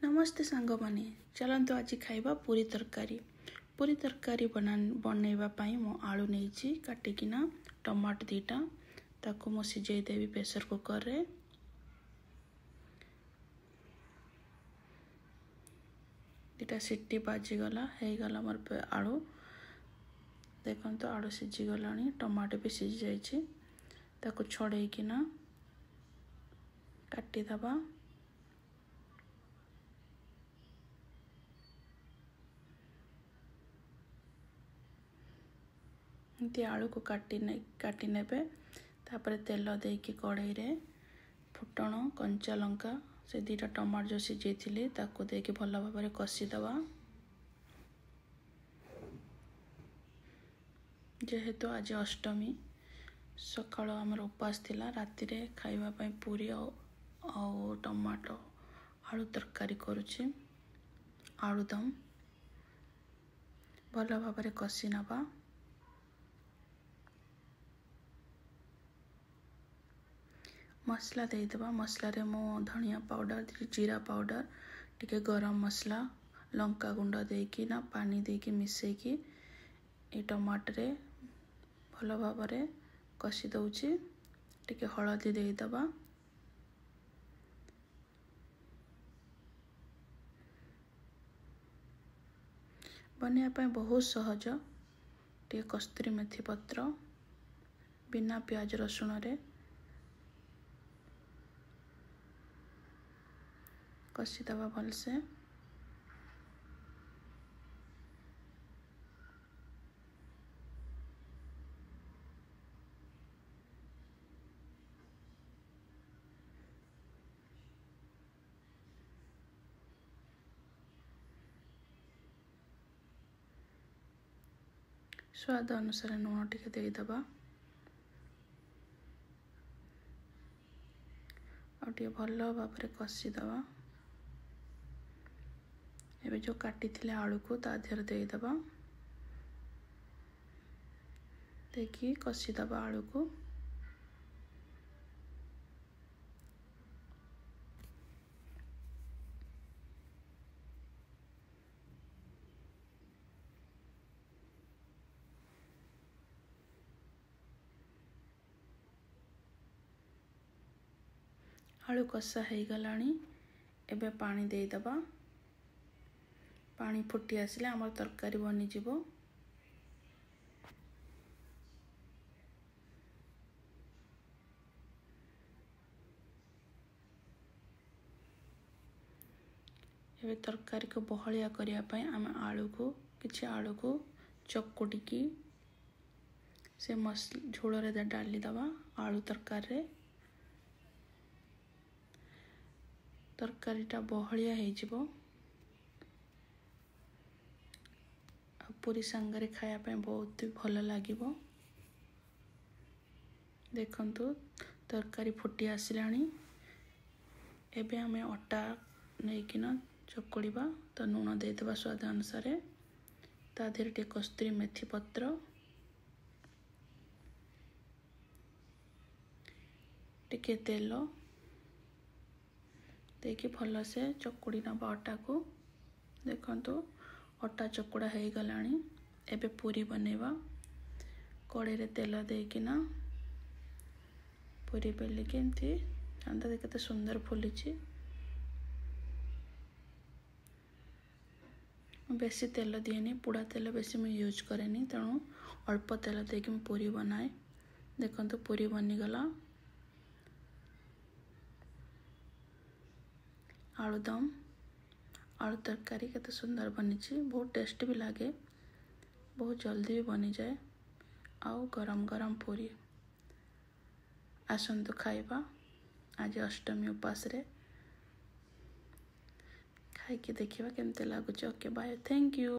नमस्ते सांगमाने चलतु आज खाइबा पूरी तरकारी बनैबा पई मो आलू नेइची काटिकिना टमाटो दीटा ताको मो सिझाई देवी प्रेशर कुकर रे। दीटा सीटी बाजी गला हे गला मोर आलू देखंतु आलू सिझी गलानी टमाटो भी सिझी जाइछि ताको छड़ेइकिना काटी दबा। आलू को काटी नेबे तापर तेल देकी कढ़ाई रे फुटण कंचा लंका से दीटा टमाटो जो सिझे ताको देकी भल भाव कषी दबा। जेहेतु आज अष्टमी सकाळ आमर उपास थिला राति रे खाइबा पई पूरी और टमाटो आलू तरकारी करूची। आलूदम भल भाव कषी नबा। मसला देदेबा मसला रे मो धनिया पाउडर जीरा पाउडर टिके गरम मसला लंका गुंड देकी ना पानी देकी मिसेकी ए टमाटर रे भल भाव रे कषी दउची। टिके हळदी देदेबा। बनिया पय बहुत सहज टिके कस्तूरी मेथी पत्र बिना प्याज रसुण रे कषी दबा भल से। स्वाद अनुसार लुण टिके देदेबा और टिके भल भाव कषी दबा। एबे जो काटी थिले आलू को ता देहर देदेबा देखी कषी दबा आलू को। आलू कषा हो गलानी एबे पानी देदेबा। पानी फुटी आसिले आमर तरकारी बनी जिवो। एबे तरकारी को बहलिया करिया पई आम आलू को चकुटिकी से झोल रे डाली दबा आलू तरकारी रे। तरकारीटा बहलिया हो जिवो पूरी सांगरे खाया पे बहुत भल लागिबो। देखंतु तरकारी फुटी आसिलानी एबे हमें अटा नेकिना चकुड़ीबा। तो लुण देदेबा स्वाद अनुसार ता देहरे टे कस्तूरी मेथी पत्र टिके तेल देकी भल से चकुड़ी नबा अटा को। देखंतु अटा चकुड़ा हो गलानी एबे पूरी बनेबा। कड़े रे तेल देकिना पूरी बेलिकी एमती अंदा देखते सुंदर फुलीची। बेसी तेल दिएनी पुड़ा तेल बेसी मैं यूज करेनी तेणु अल्प तेल देकी मैं पूरी बनाए। देखंतु पूरी बनीगला। आलूदम आलू तरकारी केते सुंदर बनी बहुत टेस्ट भी लगे बहुत जल्दी भी बनी जाए। आउ गरम गरम पूरी आसंतु खाइबा आज अष्टमी उपास रे खाई के देखिबा केमते लागुच। Okay bye thank you.